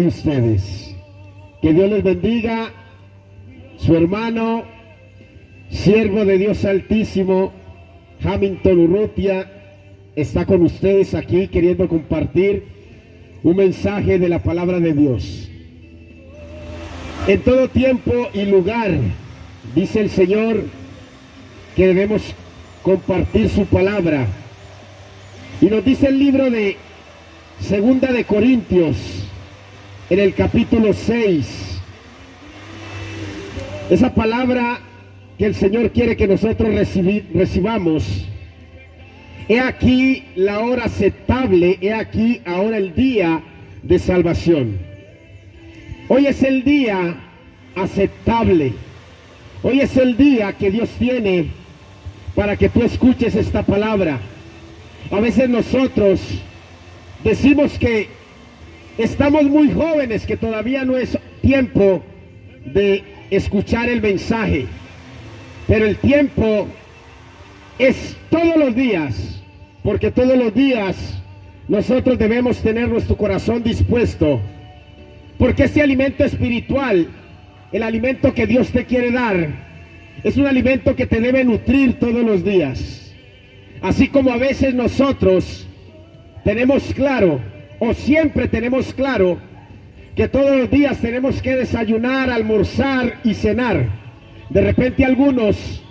de ustedes. Que Dios les bendiga. Su hermano, siervo de Dios Altísimo, Hamilton Urrutia, está con ustedes aquí queriendo compartir un mensaje de la palabra de Dios. En todo tiempo y lugar, dice el Señor, que debemos compartir su palabra. Y nos dice el libro de Segunda de Corintios, en el capítulo 6, esa palabra que el Señor quiere que nosotros recibamos. He aquí la hora aceptable, he aquí ahora el día de salvación. Hoy es el día aceptable. Hoy es el día que Dios tiene para que tú escuches esta palabra. A veces nosotros decimos que estamos muy jóvenes, que todavía no es tiempo de escuchar el mensaje, pero el tiempo es todos los días, porque todos los días nosotros debemos tener nuestro corazón dispuesto, porque este alimento espiritual, el alimento que Dios te quiere dar, es un alimento que te debe nutrir todos los días. Así como a veces nosotros tenemos claro, o siempre tenemos claro, que todos los días tenemos que desayunar, almorzar y cenar. De repente algunos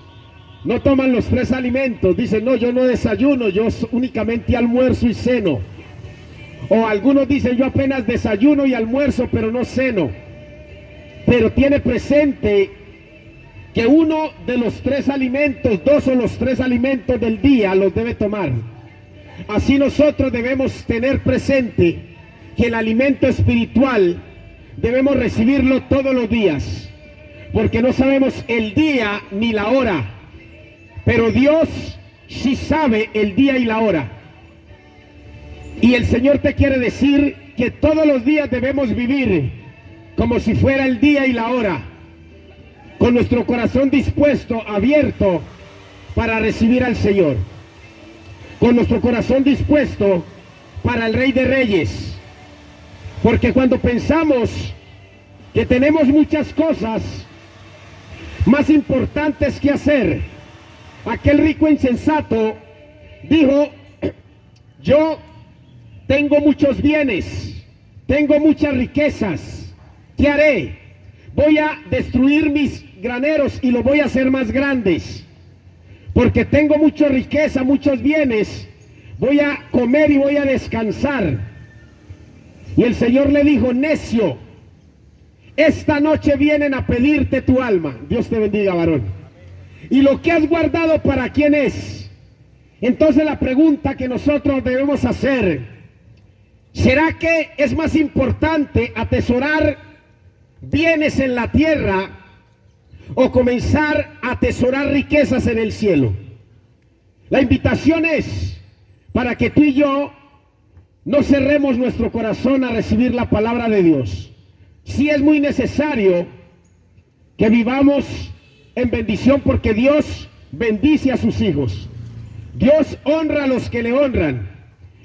no toman los tres alimentos, dicen, no, yo no desayuno, yo únicamente almuerzo y ceno. O algunos dicen, yo apenas desayuno y almuerzo, pero no ceno. Pero tiene presente que uno de los tres alimentos, dos o los tres alimentos del día los debe tomar. Así nosotros debemos tener presente que el alimento espiritual debemos recibirlo todos los días, porque no sabemos el día ni la hora, pero Dios sí sabe el día y la hora. Y el Señor te quiere decir que todos los días debemos vivir como si fuera el día y la hora, con nuestro corazón dispuesto, abierto para recibir al Señor, con nuestro corazón dispuesto para el Rey de Reyes. Porque cuando pensamos que tenemos muchas cosas más importantes que hacer, aquel rico insensato dijo, yo tengo muchos bienes, tengo muchas riquezas, ¿qué haré? Voy a destruir mis graneros y los voy a hacer más grandes, porque tengo mucha riqueza, muchos bienes, voy a comer y voy a descansar. Y el Señor le dijo, necio, esta noche vienen a pedirte tu alma. Dios te bendiga, varón. Y lo que has guardado, ¿para quién es? Entonces la pregunta que nosotros debemos hacer, ¿será que es más importante atesorar bienes en la tierra o comenzar a atesorar riquezas en el cielo? La invitación es para que tú y yo no cerremos nuestro corazón a recibir la palabra de Dios. Sí es muy necesario que vivamos en bendición, porque Dios bendice a sus hijos. Dios honra a los que le honran.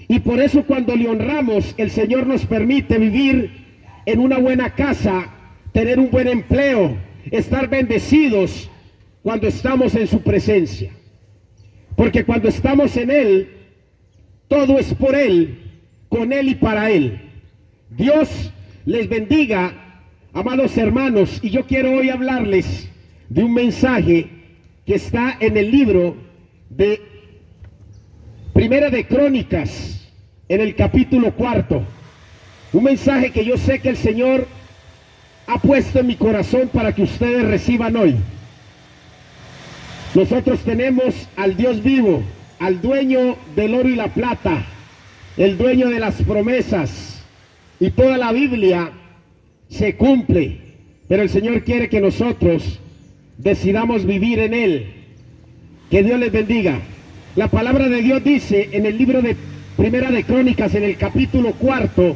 Y por eso cuando le honramos, el Señor nos permite vivir en una buena casa, tener un buen empleo, estar bendecidos cuando estamos en su presencia. Porque cuando estamos en Él, todo es por Él, con Él y para Él. Dios les bendiga, amados hermanos, y yo quiero hoy hablarles de un mensaje que está en el libro de Primera de Crónicas, en el capítulo 4. Un mensaje que yo sé que el Señor ha puesto en mi corazón para que ustedes reciban hoy. Nosotros tenemos al Dios vivo, al dueño del oro y la plata, el dueño de las promesas, y toda la Biblia se cumple, pero el Señor quiere que nosotros decidamos vivir en Él. Que Dios les bendiga. La palabra de Dios dice en el libro de Primera de Crónicas, en el capítulo 4,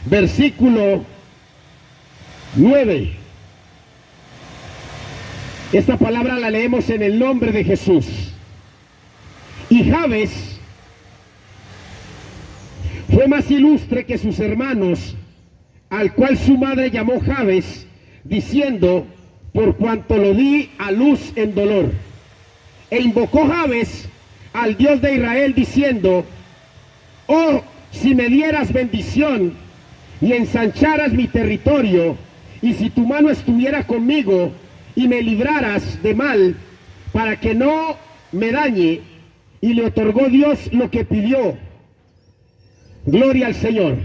versículo 9. Esta palabra la leemos en el nombre de Jesús. Y Jabes fue más ilustre que sus hermanos al cual su madre llamó Jabes, diciendo, por cuanto lo di a luz en dolor. E invocó Jabes al Dios de Israel, diciendo, oh, si me dieras bendición y ensancharas mi territorio, y si tu mano estuviera conmigo y me libraras de mal, para que no me dañe. Y le otorgó Dios lo que pidió. Gloria al Señor.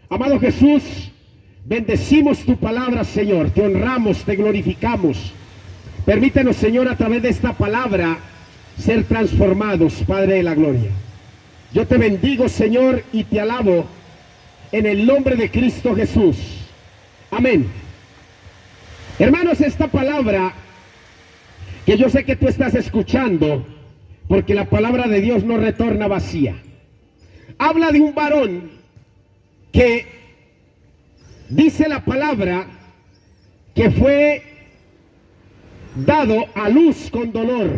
Amado Jesús, bendecimos tu palabra, Señor. Te honramos, te glorificamos. Permítenos, Señor, a través de esta palabra ser transformados, Padre de la gloria. Yo te bendigo, Señor, y te alabo en el nombre de Cristo Jesús. Amén. Hermanos, esta palabra que yo sé que tú estás escuchando, porque la palabra de Dios no retorna vacía, habla de un varón que dice la palabra que fue dado a luz con dolor,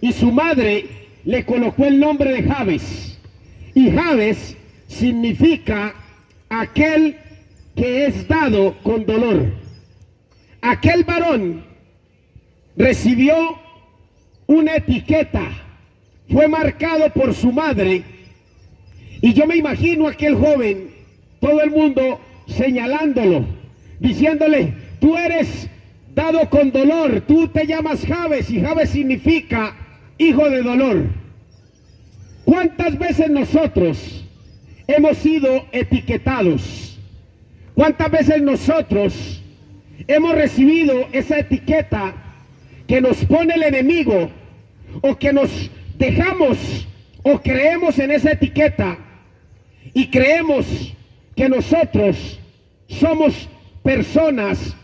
y su madre le colocó el nombre de Jabes, y Jabes significa aquel que es dado con dolor. Aquel varón recibió una etiqueta, fue marcado por su madre, y yo me imagino a aquel joven, todo el mundo señalándolo, diciéndole, tú eres dado con dolor, tú te llamas Jabes, y Jabes significa hijo de dolor. ¿Cuántas veces nosotros hemos sido etiquetados? ¿Cuántas veces nosotros hemos recibido esa etiqueta que nos pone el enemigo, o que nos dejamos o creemos en esa etiqueta y creemos que nosotros somos personas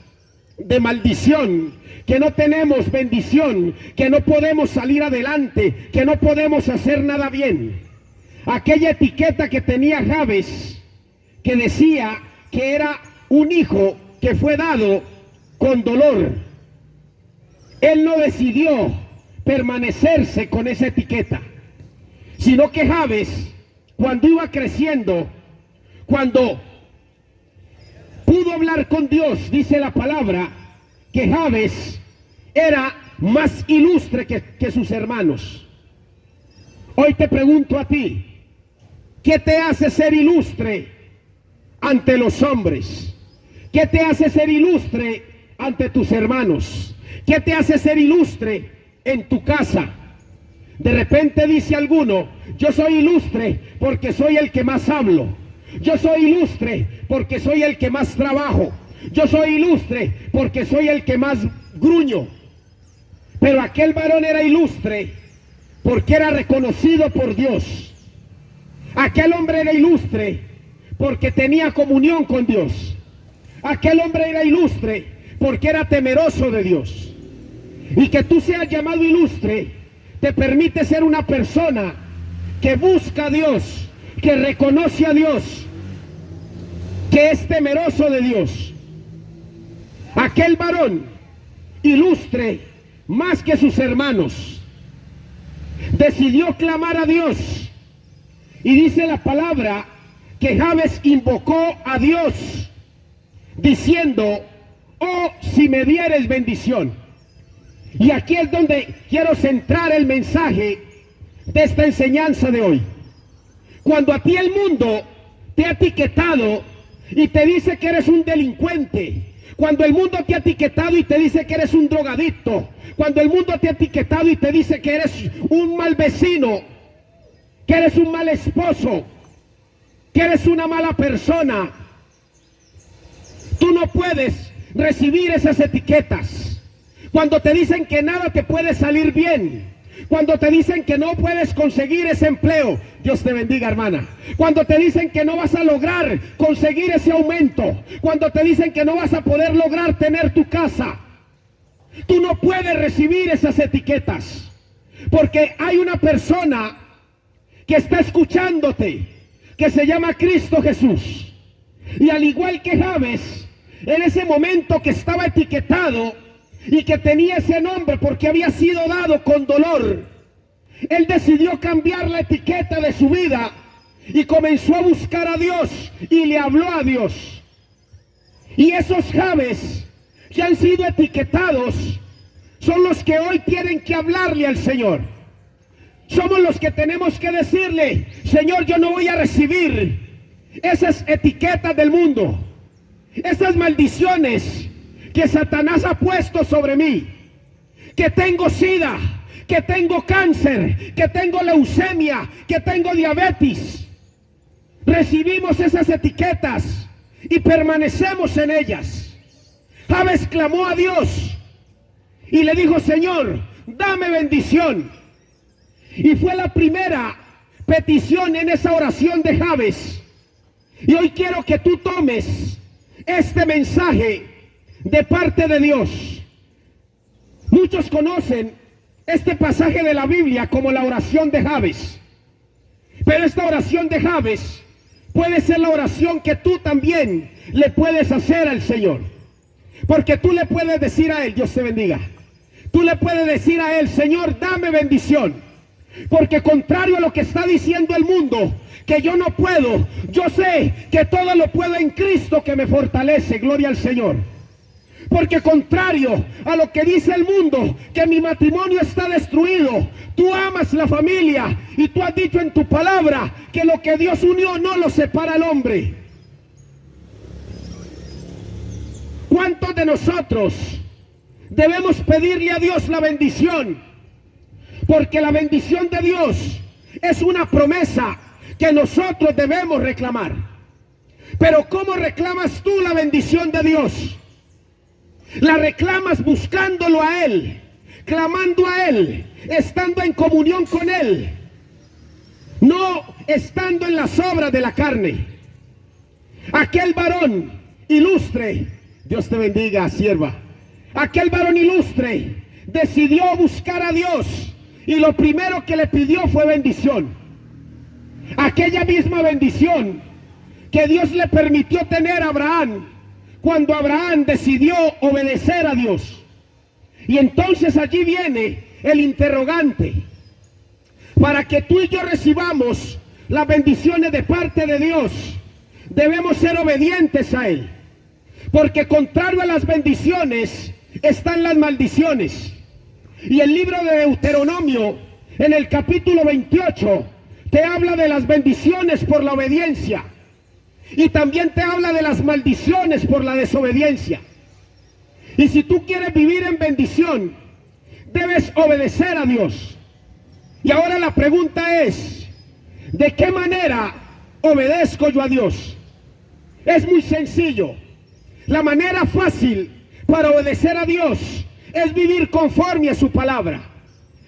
de maldición, que no tenemos bendición, que no podemos salir adelante, que no podemos hacer nada bien? Aquella etiqueta que tenía Jabes, que decía que era un hijo que fue dado con dolor. Él no decidió permanecerse con esa etiqueta, sino que Jabes, cuando iba creciendo, cuando pudo hablar con Dios, dice la palabra que Jabes era más ilustre que sus hermanos. Hoy te pregunto a ti, ¿qué te hace ser ilustre ante los hombres? ¿Qué te hace ser ilustre ante tus hermanos? ¿Qué te hace ser ilustre en tu casa? De repente dice alguno, yo soy ilustre porque soy el que más hablo. Yo soy ilustre porque soy el que más trabajo. Yo soy ilustre porque soy el que más gruño. Pero aquel varón era ilustre porque era reconocido por Dios. Aquel hombre era ilustre porque tenía comunión con Dios. Aquel hombre era ilustre porque era temeroso de Dios. Y que tú seas llamado ilustre te permite ser una persona que busca a Dios, que reconoce a Dios, que es temeroso de Dios. Aquel varón ilustre más que sus hermanos decidió clamar a Dios, y dice la palabra que Jabes invocó a Dios diciendo, oh, si me dieres bendición. Y aquí es donde quiero centrar el mensaje de esta enseñanza de hoy. Cuando a ti el mundo te ha etiquetado y te dice que eres un delincuente, cuando el mundo te ha etiquetado y te dice que eres un drogadicto, cuando el mundo te ha etiquetado y te dice que eres un mal vecino, que eres un mal esposo, que eres una mala persona, tú no puedes recibir esas etiquetas. Cuando te dicen que nada te puede salir bien, cuando te dicen que no puedes conseguir ese empleo, Dios te bendiga, hermana. Cuando te dicen que no vas a lograr conseguir ese aumento, cuando te dicen que no vas a poder lograr tener tu casa, tú no puedes recibir esas etiquetas, porque hay una persona que está escuchándote, que se llama Cristo Jesús. Y al igual que Jabes, en ese momento que estaba etiquetado y que tenía ese nombre porque había sido dado con dolor, él decidió cambiar la etiqueta de su vida y comenzó a buscar a Dios y le habló a Dios. Y esos Jabes que han sido etiquetados son los que hoy tienen que hablarle al Señor. Somos los que tenemos que decirle: Señor, yo no voy a recibir esas etiquetas del mundo, esas maldiciones que Satanás ha puesto sobre mí, que tengo sida, que tengo cáncer, que tengo leucemia, que tengo diabetes. Recibimos esas etiquetas y permanecemos en ellas. Jabes clamó a Dios y le dijo: Señor, dame bendición. Y fue la primera petición en esa oración de Jabes. Y hoy quiero que tú tomes este mensaje de parte de Dios. Muchos conocen este pasaje de la Biblia como la oración de Jabes. Pero esta oración de Jabes puede ser la oración que tú también le puedes hacer al Señor. Porque tú le puedes decir a Él: Dios te bendiga. Tú le puedes decir a Él: Señor, dame bendición. Porque contrario a lo que está diciendo el mundo, que yo no puedo, yo sé que todo lo puedo en Cristo que me fortalece. Gloria al Señor. Porque contrario a lo que dice el mundo, que mi matrimonio está destruido, tú amas la familia y tú has dicho en tu palabra que lo que Dios unió no lo separa el hombre. ¿Cuántos de nosotros debemos pedirle a Dios la bendición? Porque la bendición de Dios es una promesa que nosotros debemos reclamar. Pero ¿cómo reclamas tú la bendición de Dios? La reclamas buscándolo a Él, clamando a Él, estando en comunión con Él, no estando en las obras de la carne. Aquel varón ilustre, Dios te bendiga, sierva, aquel varón ilustre decidió buscar a Dios y lo primero que le pidió fue bendición. Aquella misma bendición que Dios le permitió tener a Abraham cuando Abraham decidió obedecer a Dios. Y entonces allí viene el interrogante. Para que tú y yo recibamos las bendiciones de parte de Dios, debemos ser obedientes a Él. Porque contrario a las bendiciones están las maldiciones. Y el libro de Deuteronomio, en el capítulo 28, te habla de las bendiciones por la obediencia. Y también te habla de las maldiciones por la desobediencia. Y si tú quieres vivir en bendición, debes obedecer a Dios. Y ahora la pregunta es: ¿de qué manera obedezco yo a Dios? Es muy sencillo. La manera fácil para obedecer a Dios es vivir conforme a su palabra.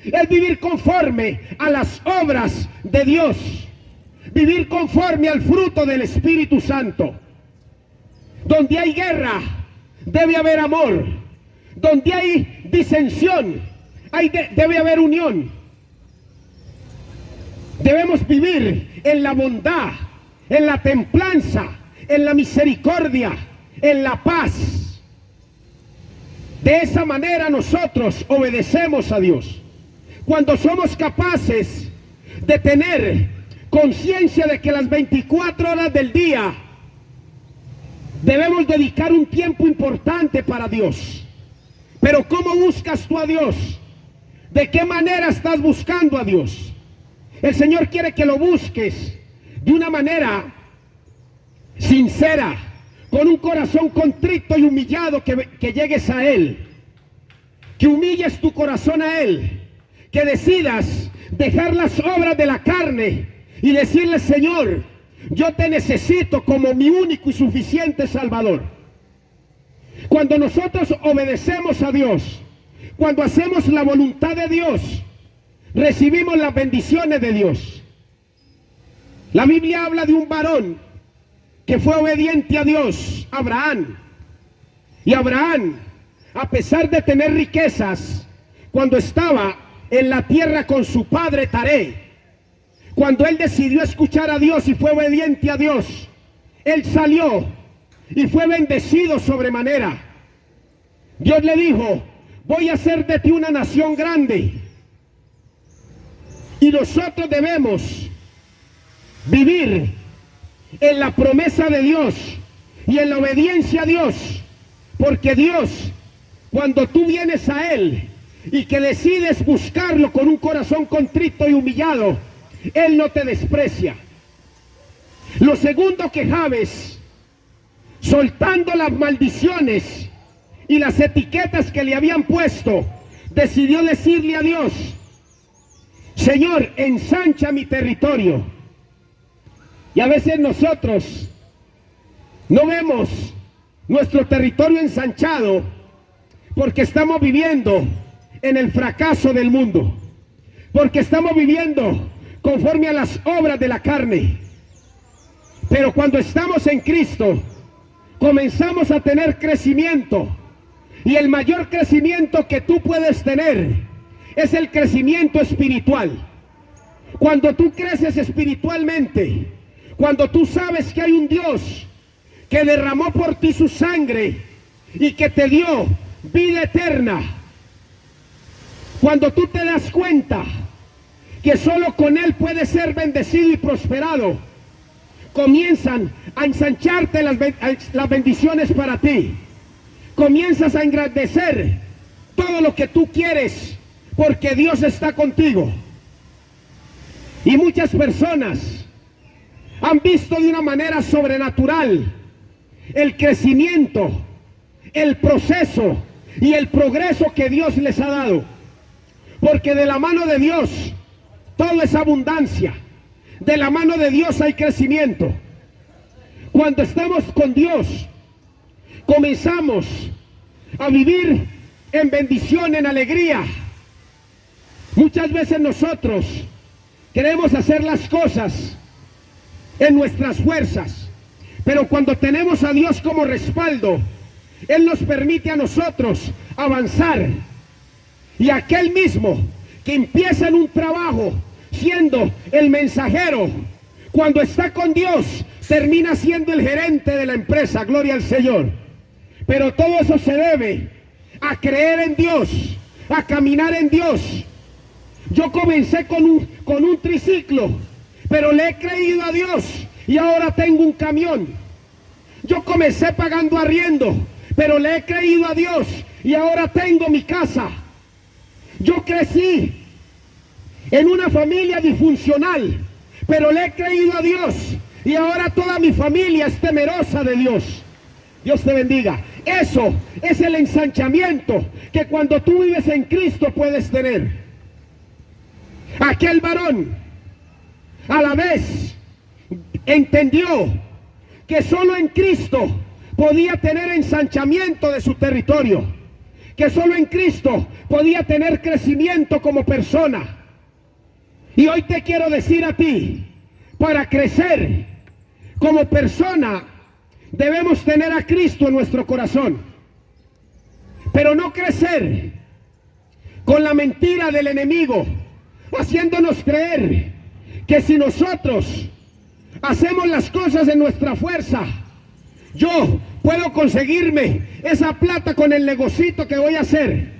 Es vivir conforme a las obras de Dios. Vivir conforme al fruto del Espíritu Santo. Donde hay guerra, debe haber amor. Donde hay disensión, debe haber unión. Debemos vivir en la bondad, en la templanza, en la misericordia, en la paz. De esa manera nosotros obedecemos a Dios. Cuando somos capaces de tener conciencia de que las 24 horas del día debemos dedicar un tiempo importante para Dios. Pero ¿cómo buscas tú a Dios? ¿De qué manera estás buscando a Dios? El Señor quiere que lo busques de una manera sincera, con un corazón contrito y humillado, que llegues a Él, que humilles tu corazón a Él, que decidas dejar las obras de la carne y decirle: Señor, yo te necesito como mi único y suficiente Salvador. Cuando nosotros obedecemos a Dios, cuando hacemos la voluntad de Dios, recibimos las bendiciones de Dios. La Biblia habla de un varón que fue obediente a Dios, Abraham. Y Abraham, a pesar de tener riquezas, cuando estaba en la tierra con su padre Taré, cuando él decidió escuchar a Dios y fue obediente a Dios, él salió y fue bendecido sobremanera. Dios le dijo: voy a hacer de ti una nación grande. Y nosotros debemos vivir en la promesa de Dios y en la obediencia a Dios, porque Dios, cuando tú vienes a Él y que decides buscarlo con un corazón contrito y humillado, Él no te desprecia. Lo segundo que Jabes, soltando las maldiciones y las etiquetas que le habían puesto, decidió decirle a Dios: Señor, ensancha mi territorio. Y a veces nosotros no vemos nuestro territorio ensanchado porque estamos viviendo en el fracaso del mundo, porque estamos viviendo conforme a las obras de la carne. Pero cuando estamos en Cristo, comenzamos a tener crecimiento, y el mayor crecimiento que tú puedes tener es el crecimiento espiritual. Cuando tú creces espiritualmente, cuando tú sabes que hay un Dios que derramó por ti su sangre y que te dio vida eterna, cuando tú te das cuenta que solo con Él puedes ser bendecido y prosperado, comienzan a ensancharte las bendiciones para ti. Comienzas a engrandecer todo lo que tú quieres, porque Dios está contigo. Y muchas personas han visto de una manera sobrenatural el crecimiento, el proceso y el progreso que Dios les ha dado, porque de la mano de Dios todo es abundancia. De la mano de Dios hay crecimiento. Cuando estamos con Dios, comenzamos a vivir en bendición, en alegría. Muchas veces nosotros queremos hacer las cosas en nuestras fuerzas, pero cuando tenemos a Dios como respaldo, Él nos permite a nosotros avanzar. Y aquel mismo que empieza en un trabajo siendo el mensajero, cuando está con Dios, termina siendo el gerente de la empresa. Gloria al Señor. Pero todo eso se debe a creer en Dios, a caminar en Dios. Yo comencé con un triciclo, pero le he creído a Dios y ahora tengo un camión. Yo comencé pagando arriendo, pero le he creído a Dios y ahora tengo mi casa. Yo crecí en una familia disfuncional, pero le he creído a Dios y ahora toda mi familia es temerosa de Dios. Dios te bendiga. Eso es el ensanchamiento que cuando tú vives en Cristo puedes tener. Aquel varón a la vez entendió que solo en Cristo podía tener ensanchamiento de su territorio, que solo en Cristo podía tener crecimiento como persona. Y hoy te quiero decir a ti, para crecer como persona debemos tener a Cristo en nuestro corazón, pero no crecer con la mentira del enemigo, haciéndonos creer que si nosotros hacemos las cosas en nuestra fuerza, yo puedo conseguirme esa plata con el negocito que voy a hacer.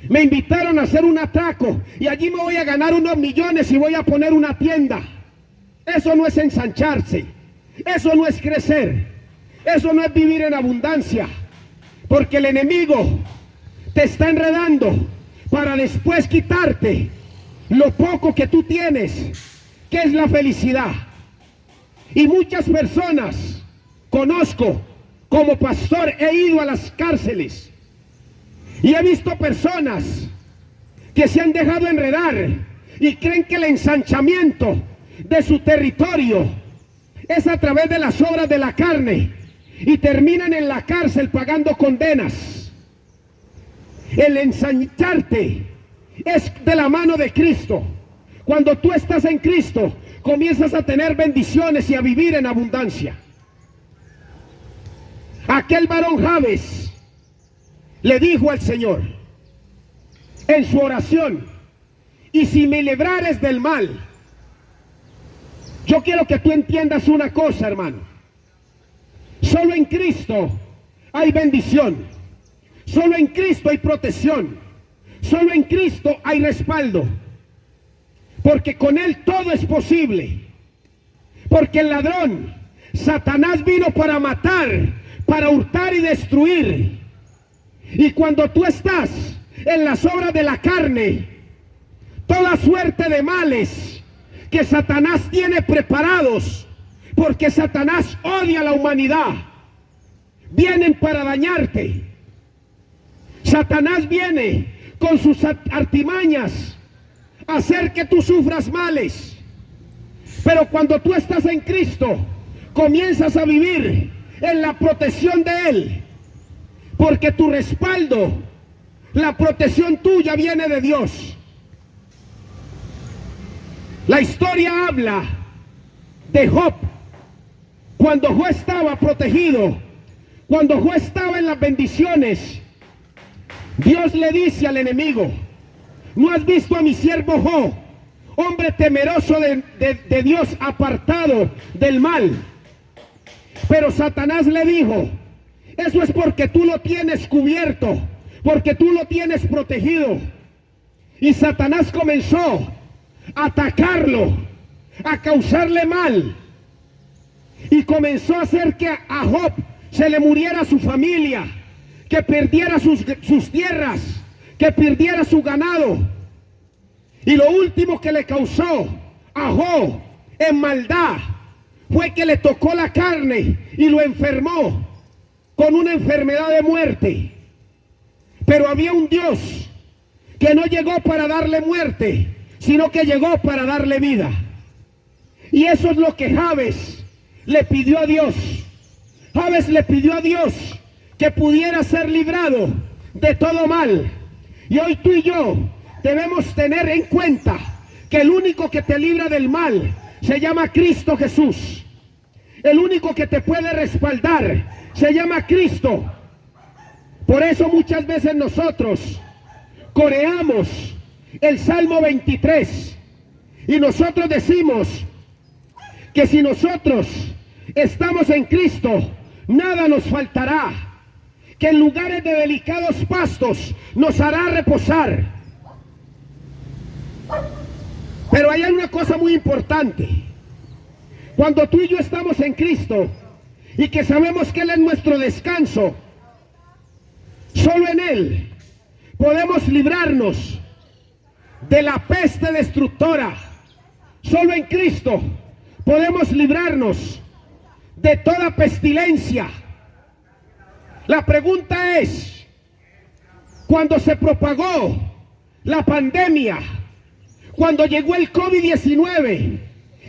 Me invitaron a hacer un atraco y allí me voy a ganar unos millones y voy a poner una tienda. Eso no es ensancharse, eso no es crecer, eso no es vivir en abundancia, porque el enemigo te está enredando para después quitarte lo poco que tú tienes, que es la felicidad. Y muchas personas conozco, como pastor he ido a las cárceles y he visto personas que se han dejado enredar y creen que el ensanchamiento de su territorio es a través de las obras de la carne y terminan en la cárcel pagando condenas. El ensancharte es de la mano de Cristo. Cuando tú estás en Cristo, comienzas a tener bendiciones y a vivir en abundancia. Aquel varón Jabes le dijo al Señor en su oración: y si me librares del mal. Yo quiero que tú entiendas una cosa, hermano. Solo en Cristo hay bendición. Solo en Cristo hay protección. Solo en Cristo hay respaldo. Porque con Él todo es posible. Porque el ladrón Satanás vino para matar, para hurtar y destruir. Y cuando tú estás en las obras de la carne, toda suerte de males que Satanás tiene preparados, porque Satanás odia a la humanidad, vienen para dañarte. Satanás viene con sus artimañas a hacer que tú sufras males. Pero cuando tú estás en Cristo, comienzas a vivir en la protección de Él, porque tu respaldo, la protección tuya viene de Dios. La historia habla de Job, cuando Job estaba protegido, cuando Job estaba en las bendiciones. Dios le dice al enemigo: ¿no has visto a mi siervo Job, hombre temeroso de Dios, apartado del mal? Pero Satanás le dijo: eso es porque tú lo tienes cubierto, porque tú lo tienes protegido. Y Satanás comenzó a atacarlo, a causarle mal, y comenzó a hacer que a Job se le muriera su familia, que perdiera sus tierras, que perdiera su ganado. Y lo último que le causó a Job en maldad fue que le tocó la carne y lo enfermó con una enfermedad de muerte. Pero había un Dios que no llegó para darle muerte, sino que llegó para darle vida. Y eso es lo que Jabes le pidió a Dios. Jabes le pidió a Dios que pudiera ser librado de todo mal. Y hoy tú y yo debemos tener en cuenta que el único que te libra del mal se llama Cristo Jesús. El único que te puede respaldar se llama Cristo. Por eso muchas veces nosotros coreamos el Salmo 23 y nosotros decimos que si nosotros estamos en Cristo, nada nos faltará, que en lugares de delicados pastos nos hará reposar. Pero hay una cosa muy importante: cuando tú y yo estamos en Cristo y que sabemos que Él es nuestro descanso, solo en Él podemos librarnos de la peste destructora. Solo en Cristo podemos librarnos de toda pestilencia. La pregunta es, cuando se propagó la pandemia, cuando llegó el COVID-19,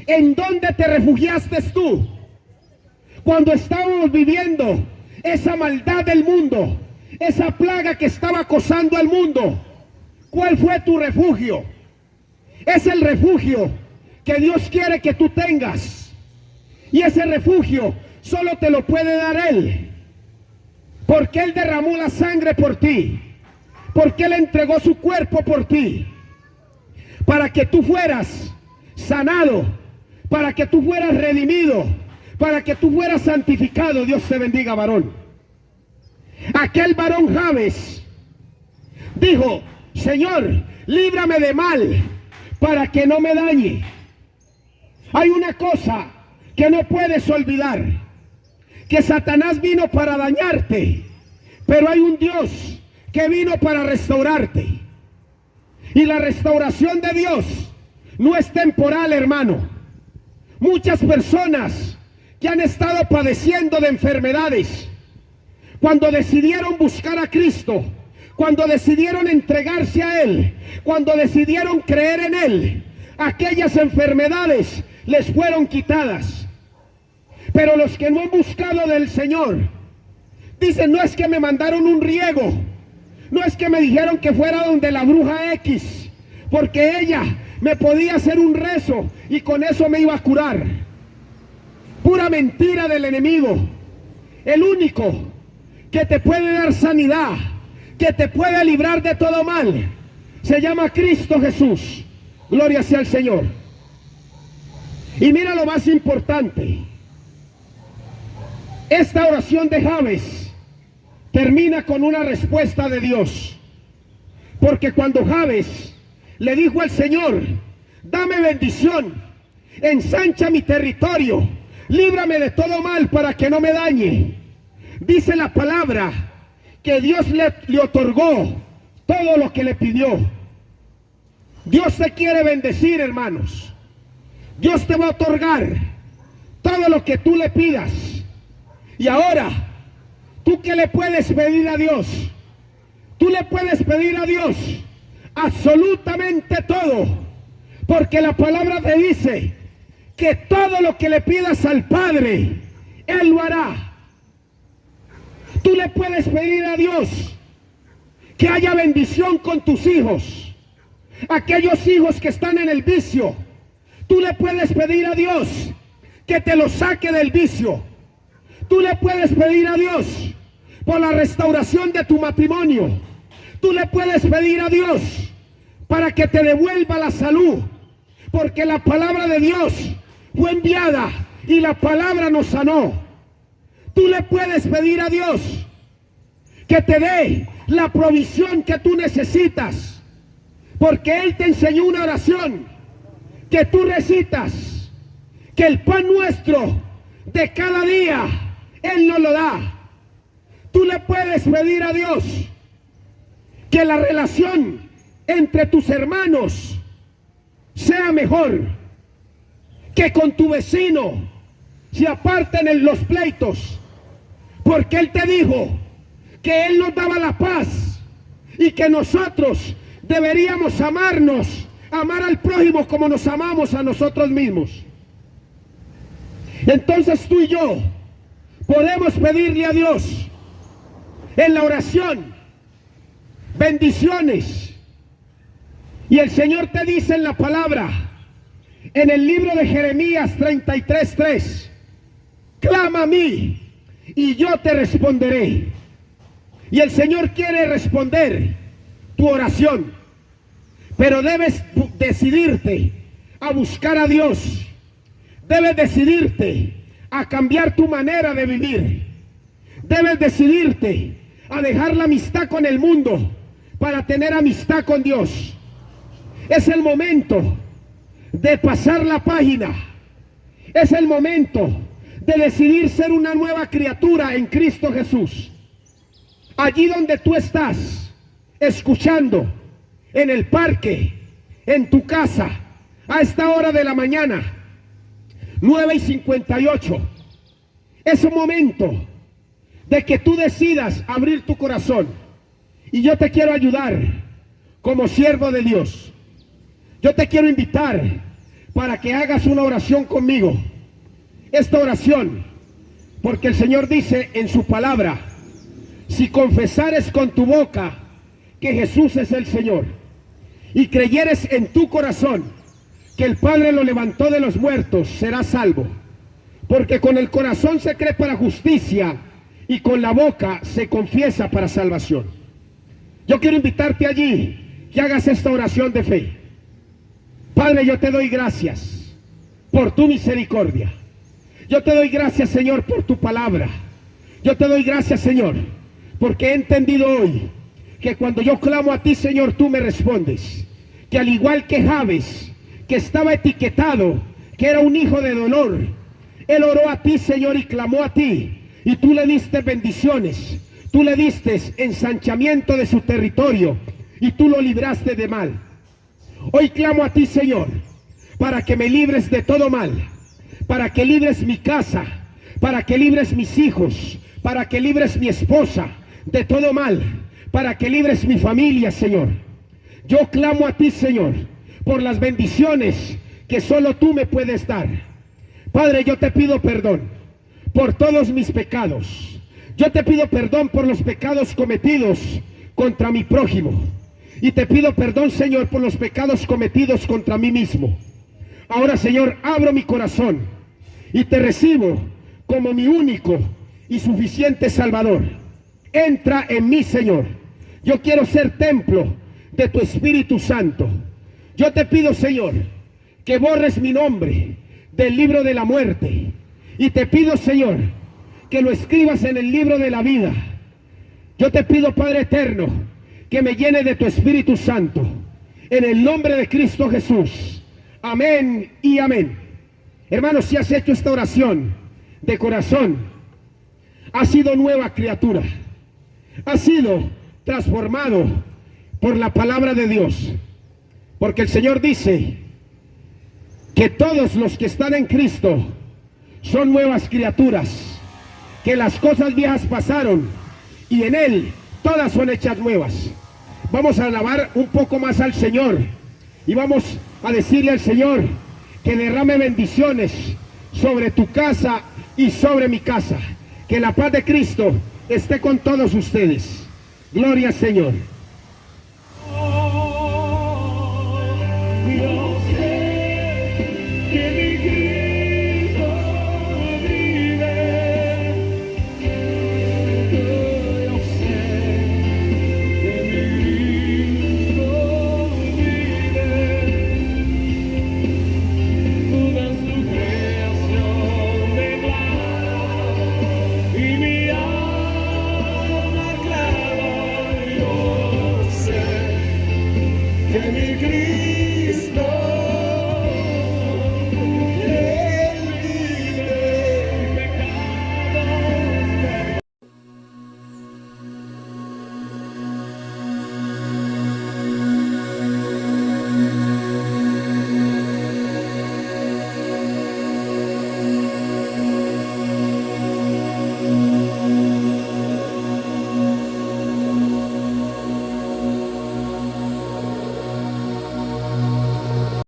¿en dónde te refugiaste tú? Cuando estábamos viviendo esa maldad del mundo, esa plaga que estaba acosando al mundo, ¿cuál fue tu refugio? Es el refugio que Dios quiere que tú tengas. Y ese refugio solo te lo puede dar Él, porque Él derramó la sangre por ti, porque Él entregó su cuerpo por ti, para que tú fueras sanado, para que tú fueras redimido, para que tú fueras santificado. Dios te bendiga, varón. Aquel varón Jabes dijo: Señor, líbrame de mal, para que no me dañe. Hay una cosa que no puedes olvidar, que Satanás vino para dañarte, pero hay un Dios que vino para restaurarte. Y la restauración de Dios no es temporal, hermano. Muchas personas que han estado padeciendo de enfermedades, cuando decidieron buscar a Cristo, cuando decidieron entregarse a Él, cuando decidieron creer en Él, aquellas enfermedades les fueron quitadas. Pero los que no han buscado del Señor, dicen: no es que me mandaron un riego, no es que me dijeron que fuera donde la bruja X, porque ella me podía hacer un rezo y con eso me iba a curar. Pura mentira del enemigo. El único que te puede dar sanidad, que te puede librar de todo mal, se llama Cristo Jesús. Gloria sea al Señor. Y mira lo más importante: esta oración de Jabes termina con una respuesta de Dios. Porque cuando Jabes le dijo al Señor: dame bendición, ensancha mi territorio, líbrame de todo mal para que no me dañe. Dice la palabra que Dios le otorgó todo lo que le pidió. Dios te quiere bendecir, hermanos. Dios te va a otorgar todo lo que tú le pidas. Y ahora, ¿tú qué le puedes pedir a Dios? Tú le puedes pedir a Dios absolutamente todo, porque la palabra te dice que todo lo que le pidas al Padre, Él lo hará. Tú le puedes pedir a Dios que haya bendición con tus hijos, aquellos hijos que están en el vicio. Tú le puedes pedir a Dios que te los saque del vicio. Tú le puedes pedir a Dios por la restauración de tu matrimonio. Tú le puedes pedir a Dios para que te devuelva la salud, porque la palabra de Dios fue enviada y la palabra nos sanó. Tú le puedes pedir a Dios que te dé la provisión que tú necesitas, porque Él te enseñó una oración que tú recitas, que el pan nuestro de cada día Él nos lo da. Tú le puedes pedir a Dios que la relación entre tus hermanos sea mejor, que con tu vecino se aparten en los pleitos, porque Él te dijo que Él nos daba la paz y que nosotros deberíamos amarnos, amar al prójimo como nos amamos a nosotros mismos. Entonces tú y yo podemos pedirle a Dios en la oración bendiciones. Y el Señor te dice en la palabra, en el libro de Jeremías 33:3, clama a mí y yo te responderé. Y el Señor quiere responder tu oración, pero debes decidirte a buscar a Dios. Debes decidirte a cambiar tu manera de vivir. Debes decidirte a dejar la amistad con el mundo para tener amistad con Dios. Es el momento de pasar la página. Es el momento de decidir ser una nueva criatura en Cristo Jesús. Allí donde tú estás escuchando, en el parque, en tu casa, a esta hora de la mañana, 9:58, es un momento de que tú decidas abrir tu corazón. Y yo te quiero ayudar como siervo de Dios. Yo te quiero invitar para que hagas una oración conmigo. Esta oración, porque el Señor dice en su palabra, si confesares con tu boca que Jesús es el Señor y creyeres en tu corazón que el Padre lo levantó de los muertos, serás salvo. Porque con el corazón se cree para justicia y con la boca se confiesa para salvación. Yo quiero invitarte allí que hagas esta oración de fe. Padre, yo te doy gracias por tu misericordia. Yo te doy gracias, Señor, por tu palabra. Yo te doy gracias, Señor, porque he entendido hoy que cuando yo clamo a ti, Señor, tú me respondes. Que al igual que Jabes, que estaba etiquetado, que era un hijo de dolor, él oró a ti, Señor, y clamó a ti, y tú le diste bendiciones, tú le diste ensanchamiento de su territorio, y tú lo libraste de mal. Hoy clamo a ti, Señor, para que me libres de todo mal, para que libres mi casa, para que libres mis hijos, para que libres mi esposa de todo mal, para que libres mi familia, Señor. Yo clamo a ti, Señor, por las bendiciones que solo tú me puedes dar. Padre, yo te pido perdón por todos mis pecados. Yo te pido perdón por los pecados cometidos contra mi prójimo. Y te pido perdón, Señor, por los pecados cometidos contra mí mismo. Ahora, Señor, abro mi corazón y te recibo como mi único y suficiente Salvador. Entra en mí, Señor. Yo quiero ser templo de tu Espíritu Santo. Yo te pido, Señor, que borres mi nombre del libro de la muerte. Y te pido, Señor, que lo escribas en el libro de la vida. Yo te pido, Padre eterno, que me llene de tu Espíritu Santo. En el nombre de Cristo Jesús. Amén y amén. Hermanos, si has hecho esta oración de corazón, has sido nueva criatura, has sido transformado por la palabra de Dios, porque el Señor dice que todos los que están en Cristo son nuevas criaturas, que las cosas viejas pasaron y en Él todas son hechas nuevas. Vamos a alabar un poco más al Señor y vamos a decirle al Señor que derrame bendiciones sobre tu casa y sobre mi casa. Que la paz de Cristo esté con todos ustedes. Gloria al Señor.